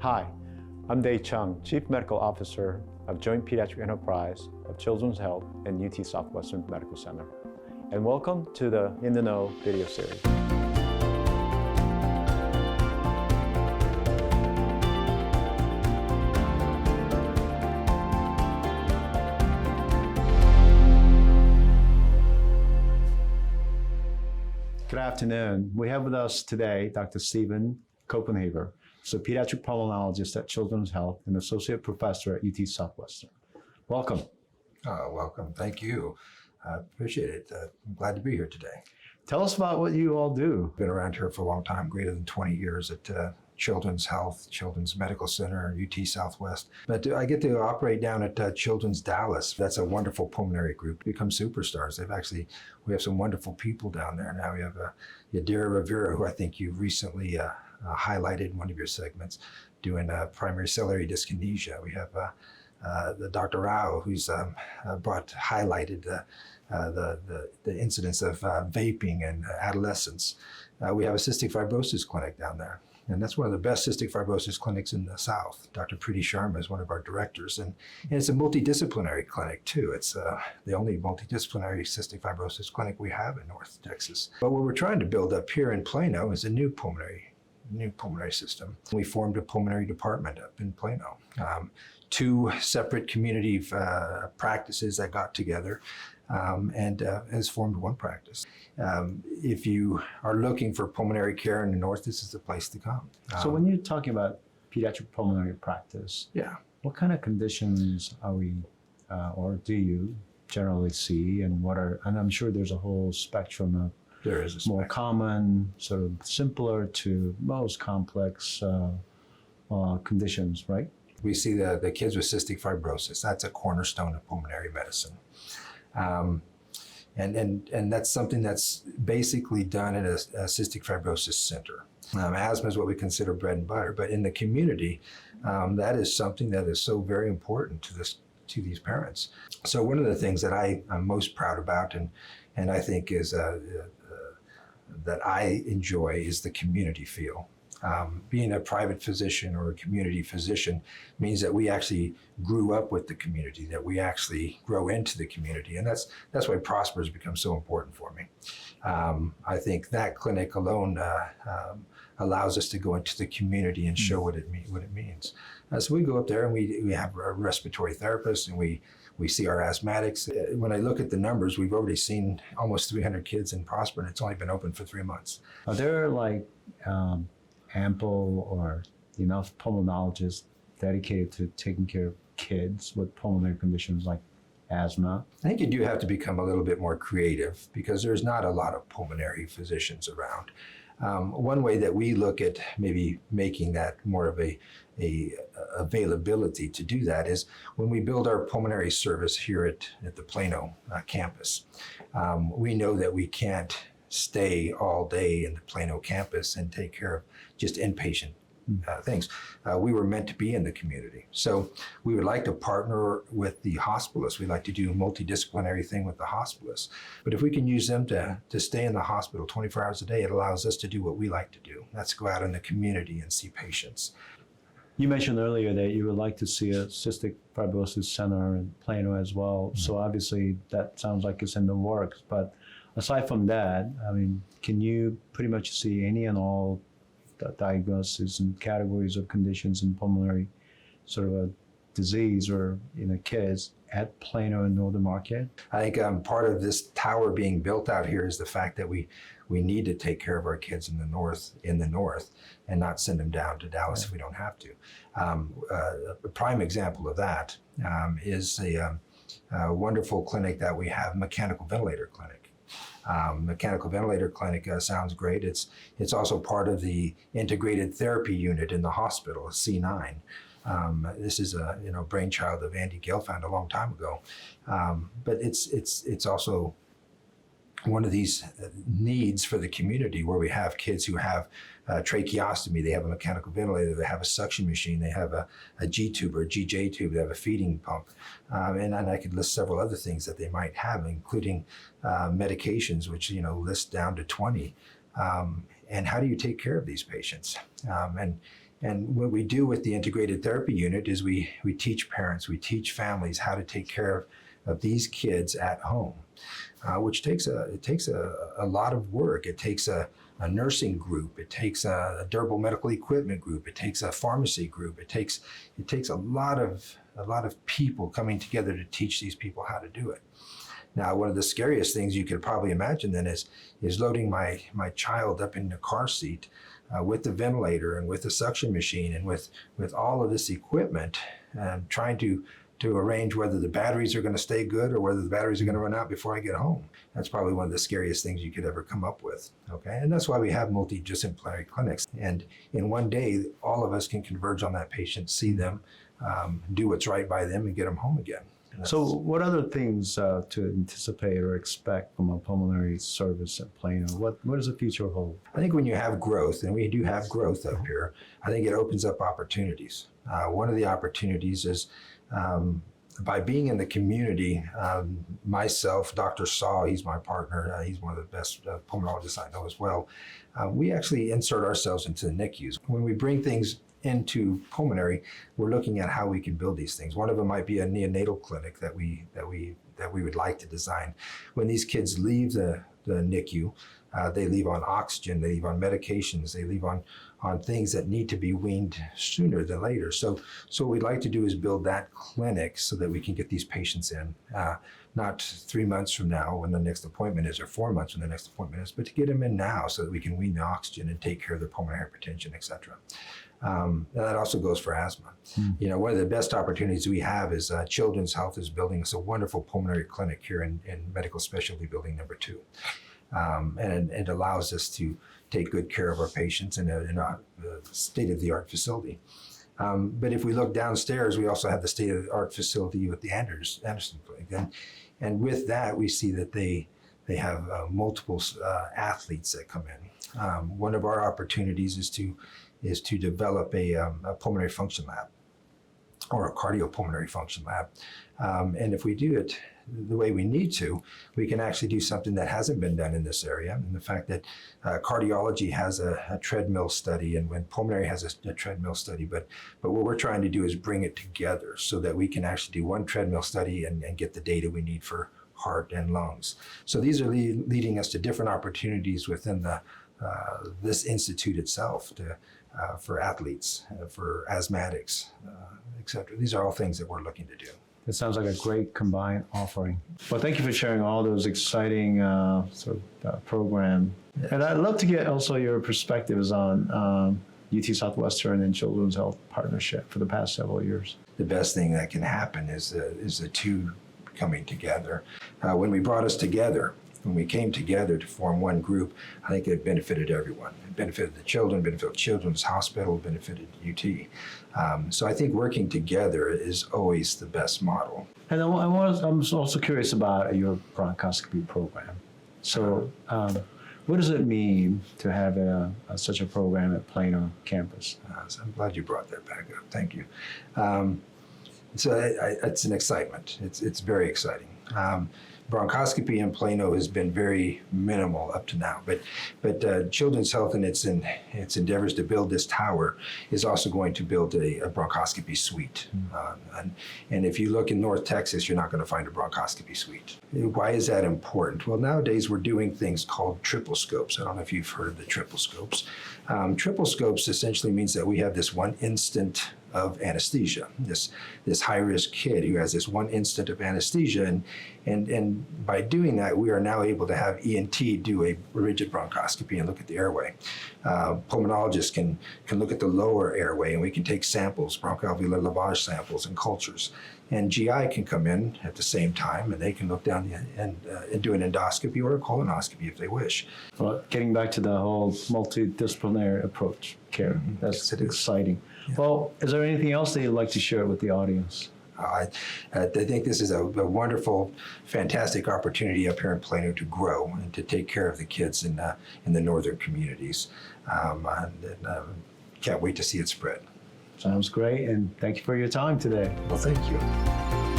Hi, I'm Dai Chung, Chief Medical Officer of Joint Pediatric Enterprise of Children's Health and UT Southwestern Medical Center. And welcome to the In the Know video series. Good afternoon. We have with us today Dr. Steven Copenhaver, who's a pediatric pulmonologist at Children's Health and associate professor at UT Southwestern. Welcome. Welcome. Thank you. Appreciate it. I'm glad to be here today. Tell us about what you all do. Been around here for a long time, greater than 20 years at Children's Health, Children's Medical Center, UT Southwest. But I get to operate down at Children's Dallas. That's a wonderful pulmonary group. Become superstars. We have some wonderful people down there. Now we have Yadira Rivera, who I think you recently highlighted in one of your segments, doing primary ciliary dyskinesia. We have the Dr. Rao, who's highlighted the incidence of vaping in adolescents. We have a cystic fibrosis clinic down there, and that's one of the best cystic fibrosis clinics in the South. Dr. Preeti Sharma is one of our directors, and it's a multidisciplinary clinic too. It's the only multidisciplinary cystic fibrosis clinic we have in North Texas. But what we're trying to build up here in Plano is a new pulmonary system. We formed a pulmonary department up in Plano. Two separate community practices that got together and has formed one practice. If you are looking for pulmonary care in the North, this is the place to come. So when you're talking about pediatric pulmonary practice, what kind of conditions are we, or do you generally see, and and I'm sure there's a whole spectrum of more common, sort of simpler to most complex conditions, right? We see the kids with cystic fibrosis. That's a cornerstone of pulmonary medicine. And that's something that's basically done in a cystic fibrosis center. Asthma is what we consider bread and butter, but in the community, that is something that is so very important to these parents. So one of the things that I'm most proud about and I think is that I enjoy is the community feel. Being a private physician or a community physician means that we actually grew up with the community, that we actually grow into the community, and that's why Prosper has become so important for me. I think that clinic alone allows us to go into the community and show what it means. So we go up there and we have a respiratory therapist and we see our asthmatics. When I look at the numbers, we've already seen almost 300 kids in Prosper, and it's only been open for 3 months. Are there ample or enough pulmonologists dedicated to taking care of kids with pulmonary conditions like asthma? I think you do have to become a little bit more creative because there's not a lot of pulmonary physicians around. One way that we look at maybe making that more of a availability to do that is when we build our pulmonary service here at the Plano campus. We know that we can't stay all day in the Plano campus and take care of just inpatient things. We were meant to be in the community. So we would like to partner with the hospitalists. We'd like to do a multidisciplinary thing with the hospitalists. But if we can use them to stay in the hospital 24 hours a day, it allows us to do what we like to do. That's go out in the community and see patients. You mentioned earlier that you would like to see a cystic fibrosis center in Plano as well. So obviously that sounds like it's in the works. But aside from that, I mean, can you pretty much see any and all the diagnoses and categories of conditions in pulmonary sort of a disease or kids at Plano and Northern Market? I think part of this tower being built out here is the fact that we need to take care of our kids in the north, and not send them down to Dallas if we don't have to. A prime example of that is a wonderful clinic that we have, mechanical ventilator clinic. Mechanical ventilator clinic sounds great. It's also part of the integrated therapy unit in the hospital, C9. This is a brainchild of Andy Gelfand a long time ago, but it's also one of these needs for the community where we have kids who have tracheostomy, they have a mechanical ventilator, they have a suction machine, they have a G tube or a GJ tube, they have a feeding pump, and I could list several other things that they might have, including medications, which list down to 20. And how do you take care of these patients? And what we do with the integrated therapy unit is we teach parents, we teach families how to take care of these kids at home, which takes a lot of work. It takes a nursing group, it takes a durable medical equipment group, it takes a pharmacy group, it takes a lot of people coming together to teach these people how to do it. Now, one of the scariest things you could probably imagine then is loading my child up in the car seat with the ventilator and with the suction machine and with all of this equipment, and trying to arrange whether the batteries are going to stay good or whether the batteries are going to run out before I get home. That's probably one of the scariest things you could ever come up with, okay? And that's why we have multidisciplinary clinics. And in one day, all of us can converge on that patient, see them, do what's right by them, and get them home again. So what other things to anticipate or expect from a pulmonary service at Plano? What does the future hold? I think when you have growth, and we do have growth up here, I think it opens up opportunities. One of the opportunities is by being in the community, myself, Dr. Saw, he's my partner, he's one of the best pulmonologists I know as well, we actually insert ourselves into the NICUs. When we bring things into pulmonary, we're looking at how we can build these things. One of them might be a neonatal clinic that we would like to design. When these kids leave the NICU, they leave on oxygen, they leave on medications, they leave on things that need to be weaned sooner than later. So what we'd like to do is build that clinic so that we can get these patients in, not 3 months from now when the next appointment is, or 4 months when the next appointment is, but to get them in now so that we can wean the oxygen and take care of their pulmonary hypertension, et cetera. And that also goes for asthma. You know, one of the best opportunities we have is Children's Health is building us a wonderful pulmonary clinic here in Medical Specialty Building number 2. And it allows us to take good care of our patients in a state-of-the-art facility. But if we look downstairs, we also have the state-of-the-art facility with the Anderson Clinic. And with that, we see that they have multiple athletes that come in. One of our opportunities is to develop a pulmonary function lab or a cardiopulmonary function lab. And if we do it the way we need to, we can actually do something that hasn't been done in this area. And the fact that cardiology has a treadmill study, and when pulmonary has a treadmill study, but what we're trying to do is bring it together so that we can actually do one treadmill study and get the data we need for heart and lungs. So these are leading us to different opportunities within this institute itself for athletes, for asthmatics, et cetera. These are all things that we're looking to do. It sounds like a great combined offering. Well, thank you for sharing all those exciting program. And I'd love to get also your perspectives on UT Southwestern and Children's Health Partnership for the past several years. The best thing that can happen is the two coming together. When we brought us together, when we came together to form one group, I think it benefited everyone. It benefited the children, benefited Children's Hospital, benefited UT. So I think working together is always the best model. And I'm also curious about your bronchoscopy program. So what does it mean to have such a program at Plano campus? So I'm glad you brought that back up. Thank you. So it's an excitement. It's very exciting. Bronchoscopy in Plano has been very minimal up to now, but Children's Health in its endeavors to build this tower is also going to build a bronchoscopy suite. And if you look in North Texas, you're not going to find a bronchoscopy suite. Why is that important? Well, nowadays we're doing things called triple scopes. I don't know if you've heard of the triple scopes. Triple scopes essentially means that we have this one instant of anesthesia, this high-risk kid who has this one instant of anesthesia, and by doing that, we are now able to have ENT do a rigid bronchoscopy and look at the airway. Pulmonologists can look at the lower airway, and we can take samples, bronchoalveolar lavage samples and cultures. And GI can come in at the same time, and they can look down and do an endoscopy or a colonoscopy if they wish. Well, getting back to the whole multidisciplinary approach care, that's exciting. Yeah. Well, is there anything else that you'd like to share with the audience? I think this is a wonderful, fantastic opportunity up here in Plano to grow and to take care of the kids in the northern communities. Can't wait to see it spread. Sounds great, and thank you for your time today. Well, thank you.